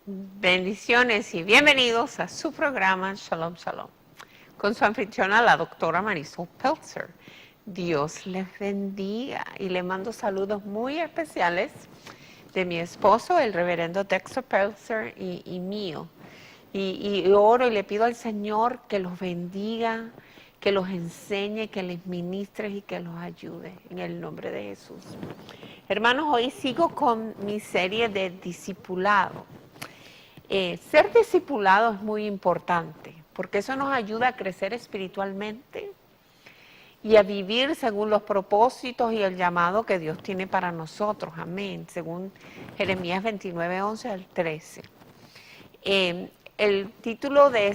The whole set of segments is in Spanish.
Bendiciones y bienvenidos a su programa Shalom Shalom, con su anfitriona, la doctora Marisol Peltzer. Dios les bendiga y le mando saludos muy especiales de mi esposo, el reverendo Dexter Peltzer, y mío. Y oro y le pido al Señor que los bendiga, que los enseñe, que les ministre y que los ayude en el nombre de Jesús. Hermanos, hoy sigo con mi serie de discipulado. Ser discipulado es muy importante porque eso nos ayuda a crecer espiritualmente y a vivir según los propósitos y el llamado que Dios tiene para nosotros. Amén. Según Jeremías 29, 11 al 13. El título de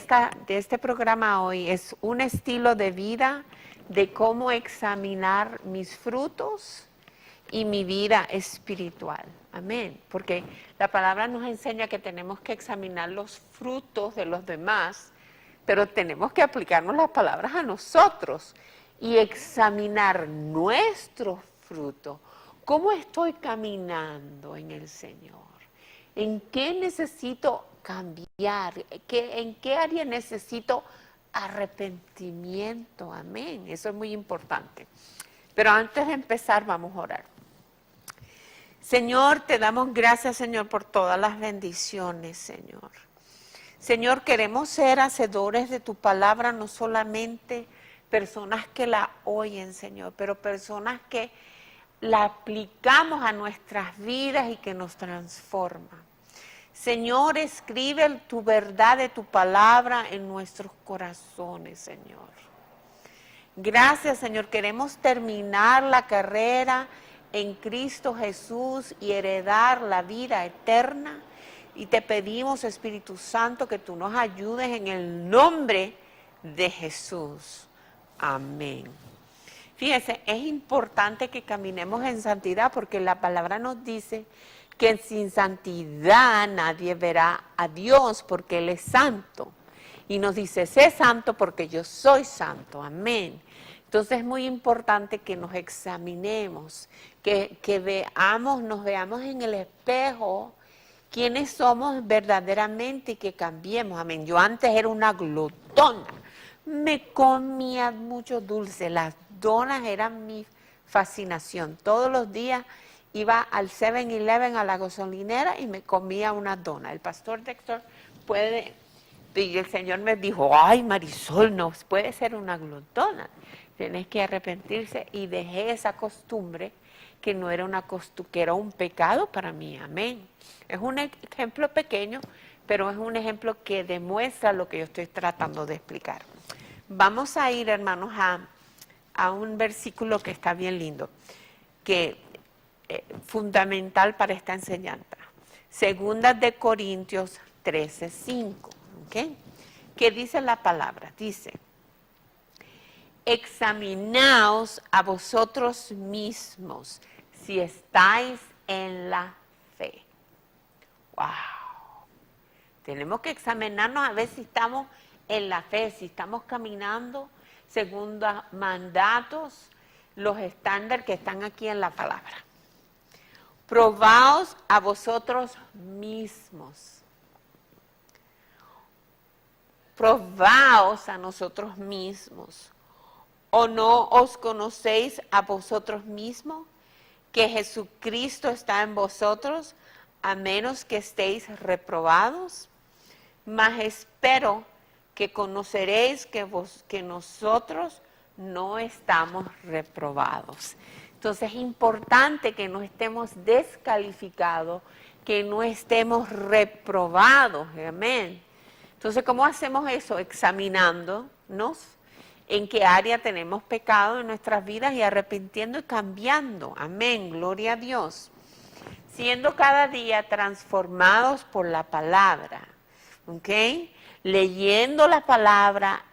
este programa hoy es Un estilo de vida de cómo examinar mis frutos y mi vida espiritual. Amén. Porque la palabra nos enseña que tenemos que examinar los frutos de los demás, pero tenemos que aplicarnos las palabras a nosotros y examinar nuestros frutos. ¿Cómo estoy caminando en el Señor? ¿En qué necesito cambiar? ¿En qué área necesito arrepentimiento? Amén. Eso es muy importante. Pero antes de empezar, vamos a orar. Señor, te damos gracias, Señor, por todas las bendiciones, Señor. Señor, queremos ser hacedores de tu palabra, no solamente personas que la oyen, Señor, pero personas que la aplicamos a nuestras vidas y que nos transforma. Señor, escribe tu verdad de tu palabra en nuestros corazones, Señor. Gracias, Señor. Queremos terminar la carrera en Cristo Jesús y heredar la vida eterna. Y te pedimos, Espíritu Santo, que tú nos ayudes en el nombre de Jesús. Amén. Fíjese, es importante que caminemos en santidad porque la palabra nos dice que sin santidad nadie verá a Dios porque Él es santo. Y nos dice, sé santo porque yo soy santo. Amén. Entonces es muy importante que nos examinemos, que nos veamos en el espejo quiénes somos verdaderamente y que cambiemos. Amén. Yo antes era una glotona, me comía mucho dulce, las donas eran mi fascinación. Todos los días iba al 7-Eleven, a la gasolinera y me comía una dona. El pastor Dexter puede, y el Señor me dijo, ay Marisol, no puede ser una glotona. Tienes que arrepentirse, y dejé esa costumbre que no era una costumbre, que era un pecado para mí. Amén. Es un ejemplo pequeño, pero es un ejemplo que demuestra lo que yo estoy tratando de explicar. Vamos a ir, hermanos, a un versículo que está bien lindo, que es fundamental para esta enseñanza. Segunda de Corintios 13:5. ¿Okay? ¿Qué dice la palabra? Dice, examinaos a vosotros mismos si estáis en la fe. ¡Wow! Tenemos que examinarnos a ver si estamos en la fe, si estamos caminando según los mandatos, los estándares que están aquí en la palabra. Probaos a vosotros mismos. Probaos a nosotros mismos. ¿O no os conocéis a vosotros mismos que Jesucristo está en vosotros, a menos que estéis reprobados? Mas espero que conoceréis que nosotros no estamos reprobados. Entonces es importante que no estemos descalificados, que no estemos reprobados. Amén. Entonces, ¿cómo hacemos eso? Examinándonos en qué área tenemos pecado en nuestras vidas y arrepintiendo y cambiando. Amén, gloria a Dios. Siendo cada día transformados por la palabra, ¿ok? Leyendo la palabra,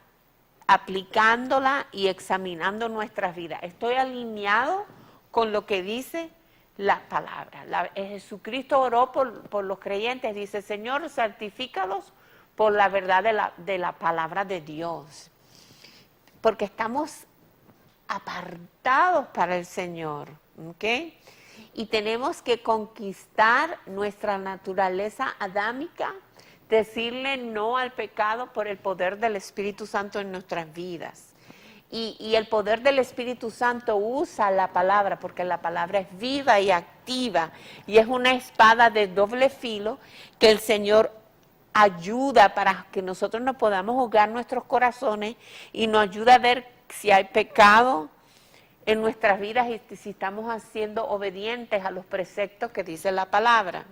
aplicándola y examinando nuestras vidas. Estoy alineado con lo que dice la palabra. Jesucristo oró por los creyentes, dice, Señor, santifícalos por la verdad de la palabra de Dios. Porque estamos apartados para el Señor, ¿ok? Y tenemos que conquistar nuestra naturaleza adámica, decirle no al pecado por el poder del Espíritu Santo en nuestras vidas. Y el poder del Espíritu Santo usa la palabra, porque la palabra es viva y activa, y es una espada de doble filo que el Señor ayuda para que nosotros nos podamos juzgar nuestros corazones y nos ayuda a ver si hay pecado en nuestras vidas y si estamos siendo obedientes a los preceptos que dice la palabra.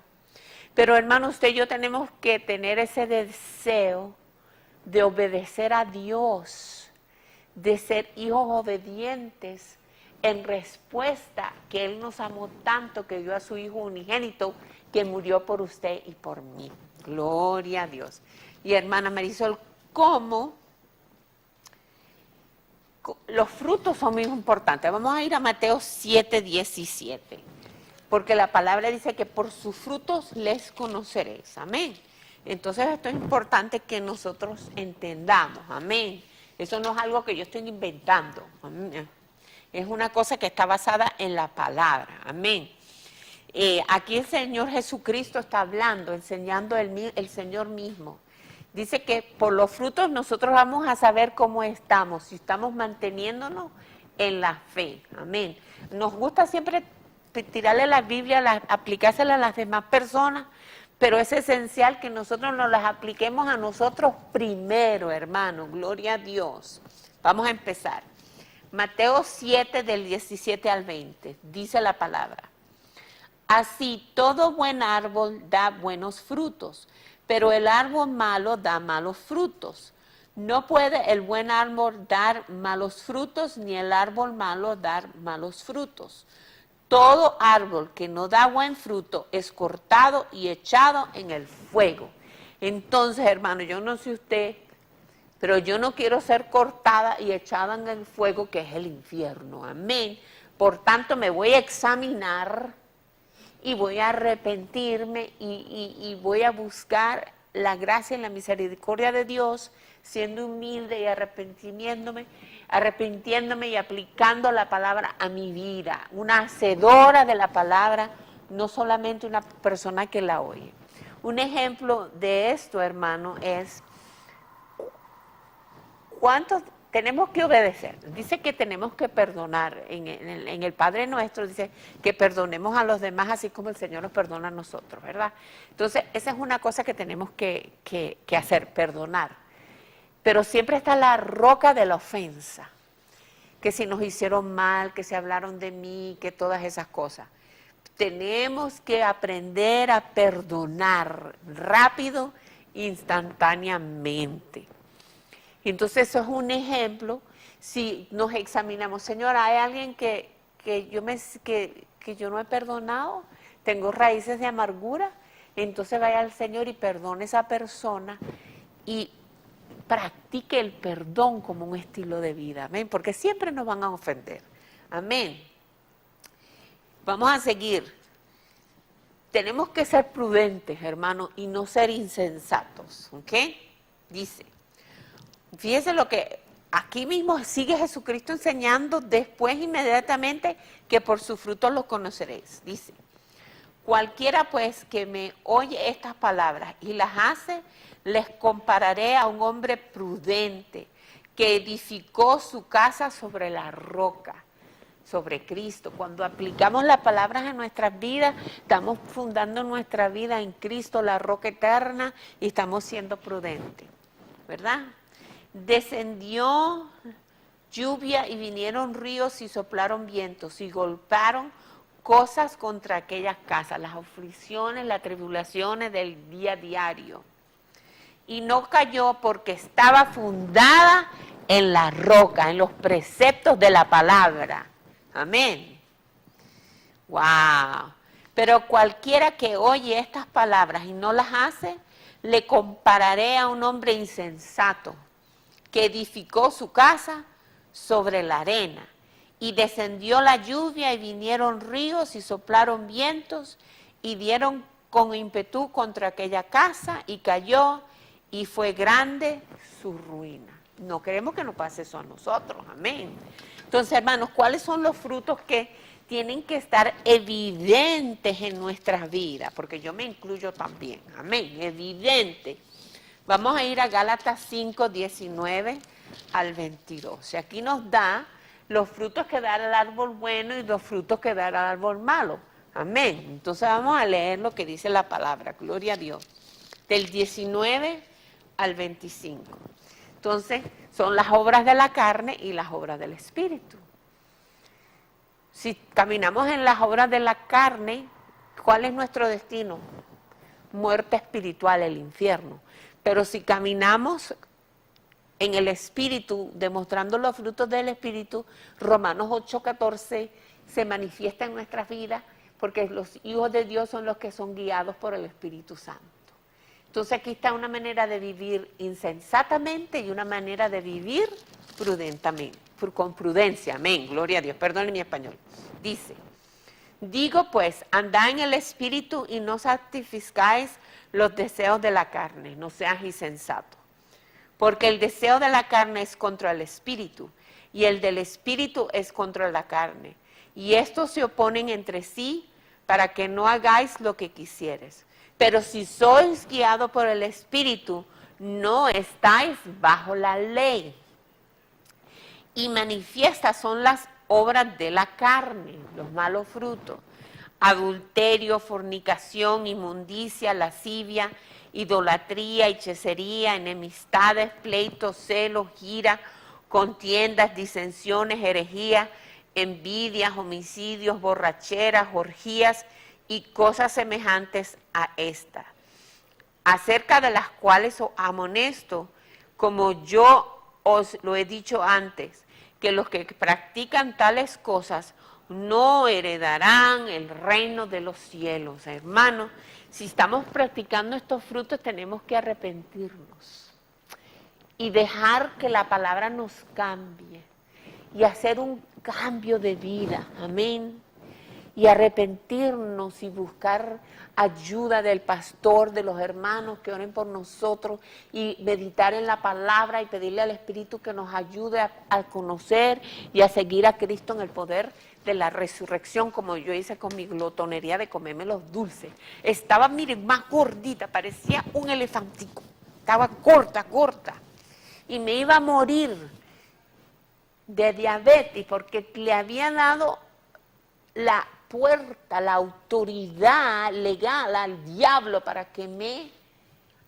Pero hermano, usted y yo tenemos que tener ese deseo de obedecer a Dios, de ser hijos obedientes en respuesta que Él nos amó tanto que dio a su Hijo unigénito que murió por usted y por mí. Gloria a Dios. Y hermana Marisol, ¿cómo? Los frutos son muy importantes. Vamos a ir a Mateo 7:17, porque la palabra dice que por sus frutos les conoceréis. Amén. Entonces esto es importante que nosotros entendamos. Amén. Eso no es algo que yo estoy inventando. Amén. Es una cosa que está basada en la palabra. Amén. Aquí el Señor Jesucristo está hablando, enseñando el Señor mismo. Dice que por los frutos nosotros vamos a saber cómo estamos, si estamos manteniéndonos en la fe. Amén. Nos gusta siempre tirarle la Biblia, aplicársela a las demás personas, pero es esencial que nosotros nos las apliquemos a nosotros primero, hermano. Gloria a Dios. Vamos a empezar. Mateo 7, del 17 al 20, dice la palabra. Así todo buen árbol da buenos frutos, pero el árbol malo da malos frutos. No puede el buen árbol dar malos frutos, ni el árbol malo dar malos frutos. Todo árbol que no da buen fruto es cortado y echado en el fuego. Entonces, hermano, yo no sé usted, pero yo no quiero ser cortada y echada en el fuego, que es el infierno. Amén. Por tanto, me voy a examinar y voy a arrepentirme y voy a buscar la gracia y la misericordia de Dios, siendo humilde y arrepintiéndome y aplicando la palabra a mi vida. Una hacedora de la palabra, no solamente una persona que la oye. Un ejemplo de esto, hermano, es ¿cuántos tenemos que obedecer? Dice que tenemos que perdonar. En el Padre Nuestro dice que perdonemos a los demás así como el Señor nos perdona a nosotros, ¿verdad? Entonces, esa es una cosa que tenemos que hacer, perdonar. Pero siempre está la roca de la ofensa, que si nos hicieron mal, que se hablaron de mí, que todas esas cosas. Tenemos que aprender a perdonar rápido, instantáneamente. Entonces eso es un ejemplo. Si nos examinamos, Señor, ¿hay alguien que yo no he perdonado? ¿Tengo raíces de amargura? Entonces vaya al Señor y perdone a esa persona y practique el perdón como un estilo de vida. Amén. Porque siempre nos van a ofender. Amén. Vamos a seguir. Tenemos que ser prudentes, hermanos, y no ser insensatos. ¿Ok? Dice. Fíjese lo que aquí mismo sigue Jesucristo enseñando después inmediatamente que por sus frutos los conoceréis. Dice, cualquiera pues que me oye estas palabras y las hace, les compararé a un hombre prudente que edificó su casa sobre la roca, sobre Cristo. Cuando aplicamos las palabras en nuestras vidas, estamos fundando nuestra vida en Cristo, la roca eterna, y estamos siendo prudentes, ¿verdad? Descendió lluvia y vinieron ríos y soplaron vientos y golpearon cosas contra aquellas casas, las aflicciones, las tribulaciones del día a diario. Y no cayó porque estaba fundada en la roca, en los preceptos de la palabra. Amén. Wow. Pero cualquiera que oye estas palabras y no las hace, le compararé a un hombre insensato que edificó su casa sobre la arena. Y descendió la lluvia y vinieron ríos y soplaron vientos y dieron con ímpetu contra aquella casa y cayó y fue grande su ruina. No queremos que nos pase eso a nosotros, amén. Entonces, hermanos, ¿cuáles son los frutos que tienen que estar evidentes en nuestras vidas, porque yo me incluyo también, amén, evidente. Vamos a ir a Gálatas 5, 19 al 22. Y aquí nos da los frutos que da el árbol bueno y los frutos que da el árbol malo. Amén. Entonces vamos a leer lo que dice la palabra, gloria a Dios, del 19 al 25. Entonces, son las obras de la carne y las obras del Espíritu. Si caminamos en las obras de la carne, ¿cuál es nuestro destino? Muerte espiritual, el infierno. Pero si caminamos en el Espíritu, demostrando los frutos del Espíritu, Romanos 8:14 se manifiesta en nuestras vidas, porque los hijos de Dios son los que son guiados por el Espíritu Santo. Entonces aquí está una manera de vivir insensatamente y una manera de vivir prudentemente, con prudencia, amén, gloria a Dios, perdone mi español. Dice, digo pues, andad en el Espíritu y no satisfagáis los deseos de la carne, no seas insensato. Porque el deseo de la carne es contra el Espíritu y el del Espíritu es contra la carne. Y estos se oponen entre sí para que no hagáis lo que quisieres. Pero si sois guiados por el Espíritu, no estáis bajo la ley. Y manifiestas son las obras de la carne, los malos frutos: adulterio, fornicación, inmundicia, lascivia, idolatría, hechicería, enemistades, pleitos, celos, ira, contiendas, disensiones, herejías, envidias, homicidios, borracheras, orgías y cosas semejantes a estas, acerca de las cuales os amonesto, como yo os lo he dicho antes, que los que practican tales cosas no heredarán el reino de los cielos. Hermanos, si estamos practicando estos frutos, tenemos que arrepentirnos y dejar que la palabra nos cambie y hacer un cambio de vida, amén, y arrepentirnos y buscar ayuda del pastor, de los hermanos que oren por nosotros, y meditar en la palabra y pedirle al Espíritu que nos ayude a conocer y a seguir a Cristo en el poder de la resurrección, como yo hice con mi glotonería de comerme los dulces. Estaba, miren, más gordita, parecía un elefantico, estaba corta, y me iba a morir de diabetes porque le había dado la puerta, la autoridad legal al diablo para que me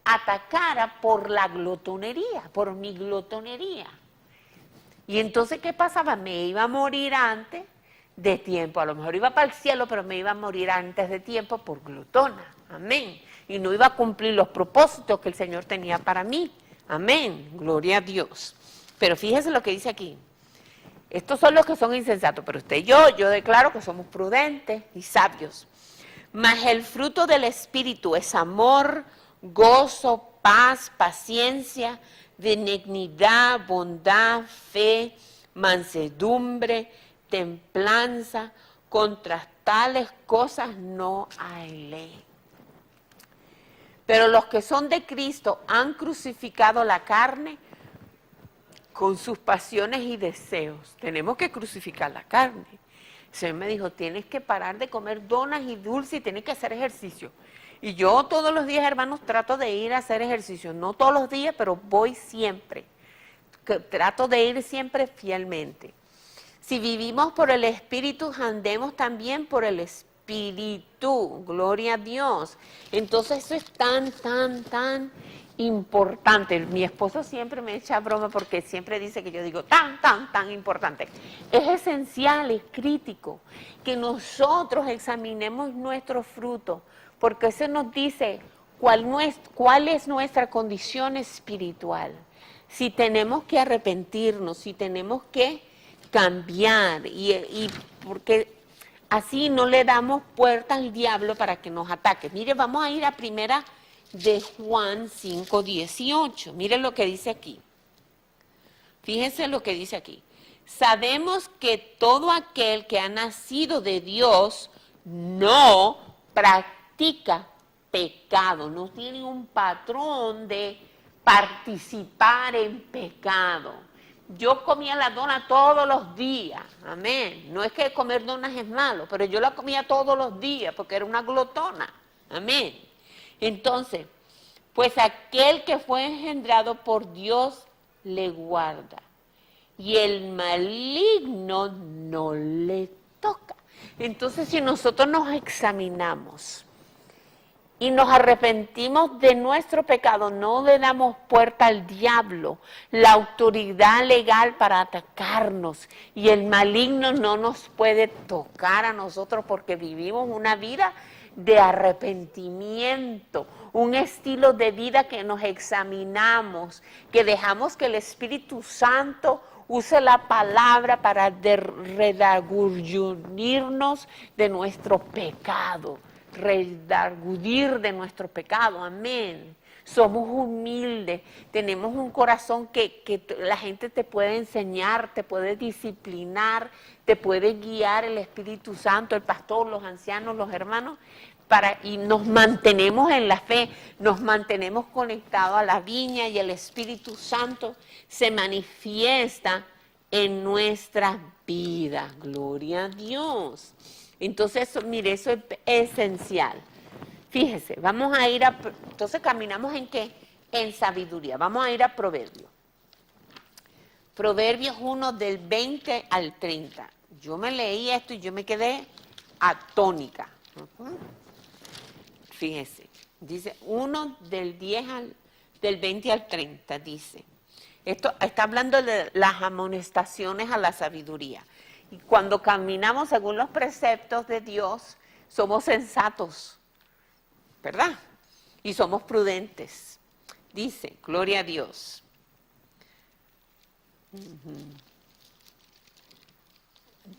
atacara por la glotonería, por mi glotonería. Y entonces, ¿qué pasaba? Me iba a morir antes de tiempo. A lo mejor iba para el cielo, pero me iba a morir antes de tiempo por glotona. Amén. Y no iba a cumplir los propósitos que el Señor tenía para mí. Amén. Gloria a Dios. Pero fíjese lo que dice aquí. Estos son los que son insensatos, pero usted y yo declaro que somos prudentes y sabios. Mas el fruto del Espíritu es amor, gozo, paz, paciencia, benignidad, bondad, fe, mansedumbre, templanza. Contra tales cosas no hay ley. Pero los que son de Cristo han crucificado la carne con sus pasiones y deseos. Tenemos que crucificar la carne. El Señor me dijo, tienes que parar de comer donas y dulces y tienes que hacer ejercicio. Y yo todos los días, hermanos, trato de ir a hacer ejercicio. No todos los días, pero voy siempre. Trato de ir siempre fielmente. Si vivimos por el Espíritu, andemos también por el Espíritu. Gloria a Dios. Entonces eso es tan importante. Mi esposo siempre me echa broma porque siempre dice que yo digo tan importante. Es esencial, es crítico que nosotros examinemos nuestros frutos, porque eso nos dice cuál es nuestra condición espiritual. Si tenemos que arrepentirnos, si tenemos que cambiar, y porque así no le damos puerta al diablo para que nos ataque. Mire, vamos a ir a primera de Juan 5:18. Miren lo que dice aquí. Fíjense lo que dice aquí. Sabemos que todo aquel que ha nacido de Dios no practica pecado, no tiene un patrón de participar en pecado. Yo comía la dona todos los días, amén. No es que comer donas es malo, pero yo la comía todos los días porque era una glotona, amén. Entonces, pues aquel que fue engendrado por Dios le guarda y el maligno no le toca. Entonces, si nosotros nos examinamos y nos arrepentimos de nuestro pecado, no le damos puerta al diablo, la autoridad legal para atacarnos, y el maligno no nos puede tocar a nosotros porque vivimos una vida de arrepentimiento, un estilo de vida que nos examinamos, que dejamos que el Espíritu Santo use la palabra para redarguirnos de nuestro pecado, redarguir de nuestro pecado, amén. Somos humildes, tenemos un corazón que la gente te puede enseñar, te puede disciplinar, te puede guiar el Espíritu Santo, el pastor, los ancianos, los hermanos, y nos mantenemos en la fe, nos mantenemos conectados a la viña y el Espíritu Santo se manifiesta en nuestras vidas. Gloria a Dios. Entonces, mire, eso es esencial. Fíjese, vamos a ir entonces caminamos ¿en qué? En sabiduría. Vamos a ir a Proverbios. Proverbios 1 del 20 al 30. Yo me leí esto y yo me quedé atónica. Fíjese, dice 1 del 20 al 30, dice. Esto está hablando de las amonestaciones a la sabiduría. Y cuando caminamos según los preceptos de Dios, somos sensatos, ¿verdad? Y somos prudentes. Dice, gloria a Dios.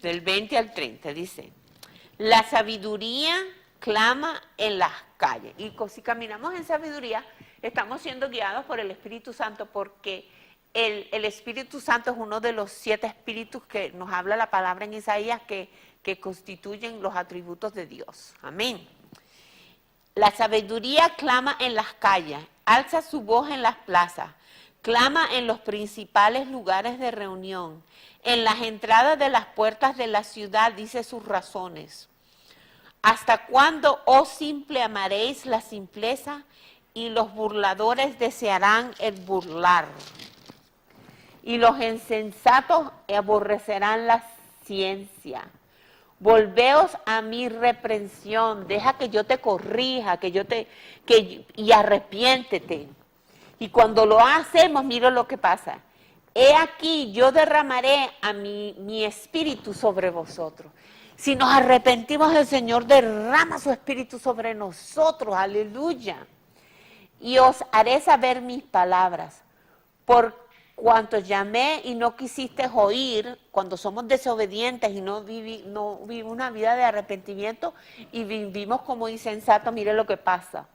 Del 20 al 30, dice, la sabiduría clama en las calles. Y si caminamos en sabiduría, estamos siendo guiados por el Espíritu Santo, porque el Espíritu Santo es uno de los 7 espíritus que nos habla la palabra en Isaías que constituyen los atributos de Dios. Amén. La sabiduría clama en las calles, alza su voz en las plazas, clama en los principales lugares de reunión, en las entradas de las puertas de la ciudad dice sus razones. ¿Hasta cuándo, oh simple, amaréis la simpleza y los burladores desearán el burlar? Y los insensatos aborrecerán la ciencia. Volveos a mi reprensión, deja que yo te corrija, y arrepiéntete. Y cuando lo hacemos, mira lo que pasa. He aquí, yo derramaré a mi espíritu sobre vosotros. Si nos arrepentimos, el Señor derrama su espíritu sobre nosotros, aleluya. Y os haré saber mis palabras, por cuanto llamé y no quisiste oír, cuando somos desobedientes y no vivimos una vida de arrepentimiento y vivimos como insensatos, mire lo que pasa.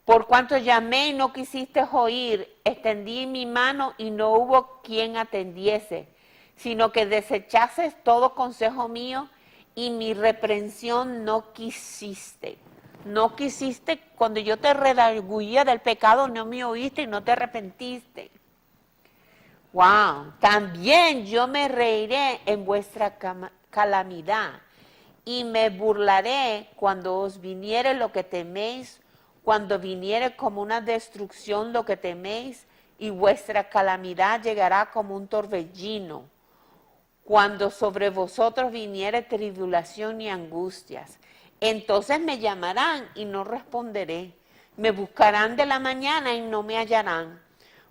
Por cuanto llamé y no quisiste oír, extendí mi mano y no hubo quien atendiese, sino que desechases todo consejo mío y mi reprensión no quisiste. No quisiste, cuando yo te redarguía del pecado, no me oíste y no te arrepentiste. Wow, también yo me reiré en vuestra calamidad y me burlaré cuando os viniere lo que teméis, cuando viniere como una destrucción lo que teméis y vuestra calamidad llegará como un torbellino. Cuando sobre vosotros viniere tribulación y angustias, entonces me llamarán y no responderé. Me buscarán de la mañana y no me hallarán.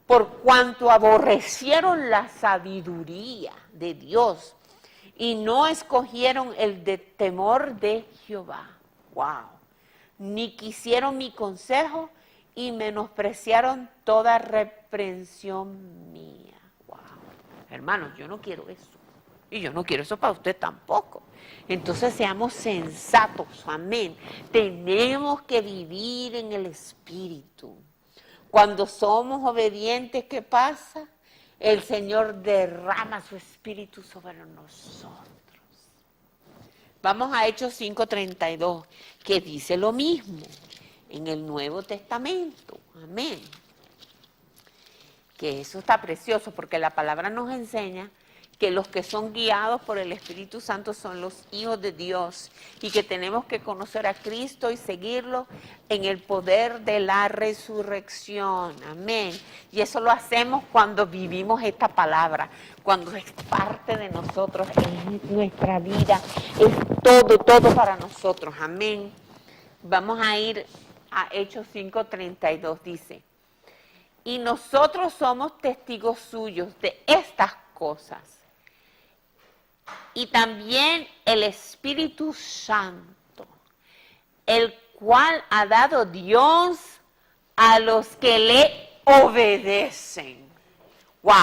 Por cuanto aborrecieron la sabiduría de Dios y no escogieron el temor de Jehová. Wow. Ni quisieron mi consejo y menospreciaron toda reprensión mía. Wow. Hermanos, yo no quiero eso. Y yo no quiero eso para usted tampoco. Entonces seamos sensatos, amén. Tenemos que vivir en el Espíritu. Cuando somos obedientes, ¿qué pasa? El Señor derrama su Espíritu sobre nosotros. Vamos a Hechos 5:32, que dice lo mismo en el Nuevo Testamento. Amén. que eso está precioso, porque la palabra nos enseña que los que son guiados por el Espíritu Santo son los hijos de Dios y que tenemos que conocer a Cristo y seguirlo en el poder de la resurrección. Amén. Y eso lo hacemos cuando vivimos esta palabra, cuando es parte de nosotros, es nuestra vida, es todo para nosotros. Amén. Vamos a ir a Hechos 5:32, dice: y nosotros somos testigos suyos de estas cosas. Y también el Espíritu Santo, el cual ha dado Dios a los que le obedecen. ¡Wow!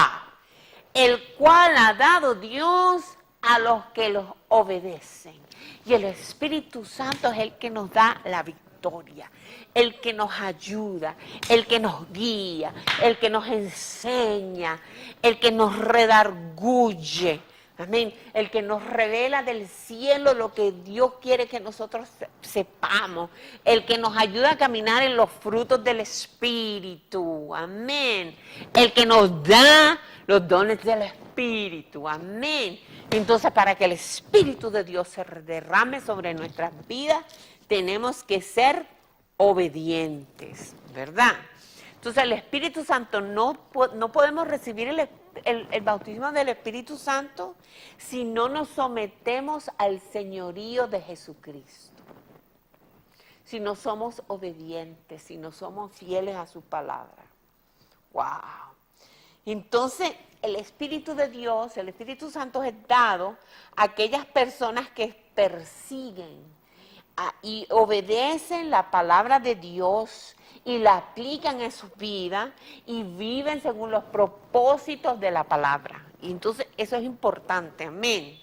El cual ha dado Dios a los que los obedecen. Y el Espíritu Santo es el que nos da la victoria, el que nos ayuda, el que nos guía, el que nos enseña, el que nos redarguye. Amén. El que nos revela del cielo lo que Dios quiere que nosotros sepamos. El que nos ayuda a caminar en los frutos del Espíritu. Amén. El que nos da los dones del Espíritu. Amén. Entonces, para que el Espíritu de Dios se derrame sobre nuestras vidas, tenemos que ser obedientes, ¿verdad? Entonces, el Espíritu Santo no podemos recibir el bautismo del Espíritu Santo si no nos sometemos al señorío de Jesucristo, si no somos obedientes, si no somos fieles a su palabra. ¡Wow! Entonces, el Espíritu de Dios, el Espíritu Santo es dado a aquellas personas que persiguen y obedecen la palabra de Dios y la aplican en su vida y viven según los propósitos de la palabra. Y entonces eso es importante, amén.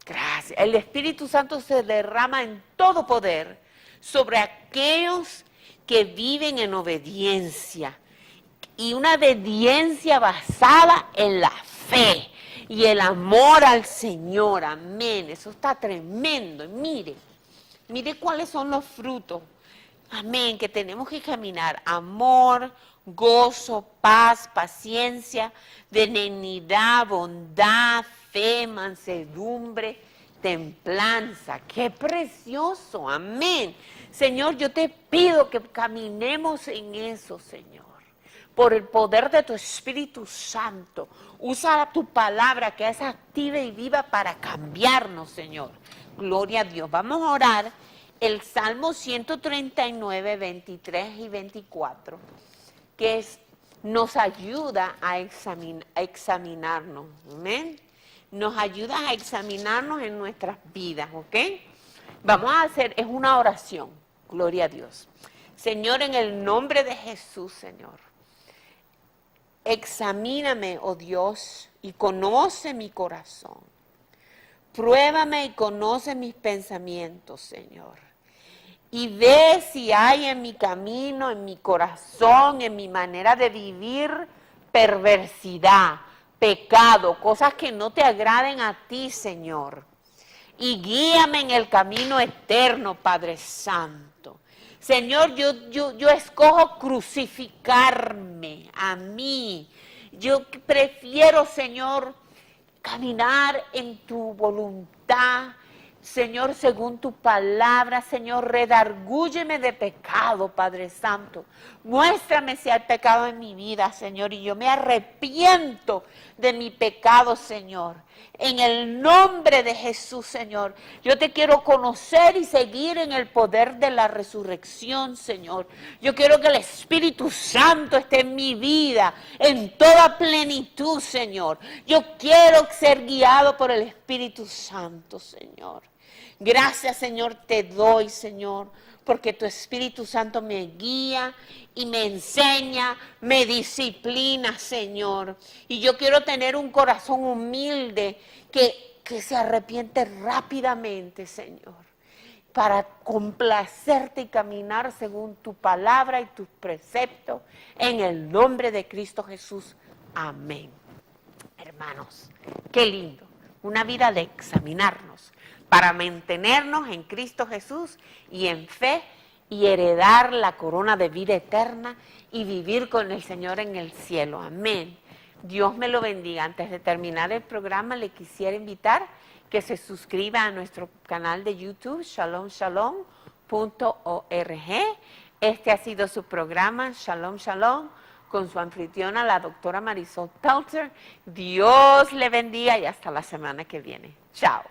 Gracias. El Espíritu Santo se derrama en todo poder sobre aquellos que viven en obediencia. Y una obediencia basada en la fe y el amor al Señor. Amén. Eso está tremendo. Mire cuáles son los frutos. Amén, que tenemos que caminar: amor, gozo, paz, paciencia, benignidad, bondad, fe, mansedumbre, templanza. ¡Qué precioso! Amén. Señor, yo te pido que caminemos en eso, Señor. Por el poder de tu Espíritu Santo. Usa tu palabra que es activa y viva para cambiarnos, Señor. Gloria a Dios. Vamos a orar el Salmo 139, 23 y 24, que nos ayuda a examinarnos. Amén. Nos ayuda a examinarnos en nuestras vidas, ¿ok? Vamos a hacer, es una oración. Gloria a Dios. Señor, en el nombre de Jesús, Señor, examíname, oh Dios, y conoce mi corazón. Pruébame y conoce mis pensamientos, Señor. Y ve si hay en mi camino, en mi corazón, en mi manera de vivir, perversidad, pecado, cosas que no te agraden a ti, Señor. Y guíame en el camino eterno, Padre Santo. Señor, yo escojo crucificarme a mí. Yo prefiero, Señor, caminar en tu voluntad, Señor, según tu palabra. Señor, redargúyeme de pecado, Padre Santo. Muéstrame si hay pecado en mi vida, Señor, y yo me arrepiento de mi pecado, Señor. En el nombre de Jesús, Señor, yo te quiero conocer y seguir en el poder de la resurrección, Señor. Yo quiero que el Espíritu Santo esté en mi vida en toda plenitud, Señor. Yo quiero ser guiado por el Espíritu Santo, Señor. Gracias, Señor, te doy, Señor, porque tu Espíritu Santo me guía y me enseña, me disciplina, Señor. Y yo quiero tener un corazón humilde que se arrepiente rápidamente, Señor, para complacerte y caminar según tu palabra y tus preceptos, en el nombre de Cristo Jesús. Amén. Hermanos, qué lindo, una vida de examinarnos, para mantenernos en Cristo Jesús y en fe y heredar la corona de vida eterna y vivir con el Señor en el cielo. Amén. Dios me lo bendiga. Antes de terminar el programa, le quisiera invitar que se suscriba a nuestro canal de YouTube, shalomshalom.org. Este ha sido su programa, Shalom Shalom, con su anfitriona, la doctora Marisol Peltzer. Dios le bendiga y hasta la semana que viene. Chao.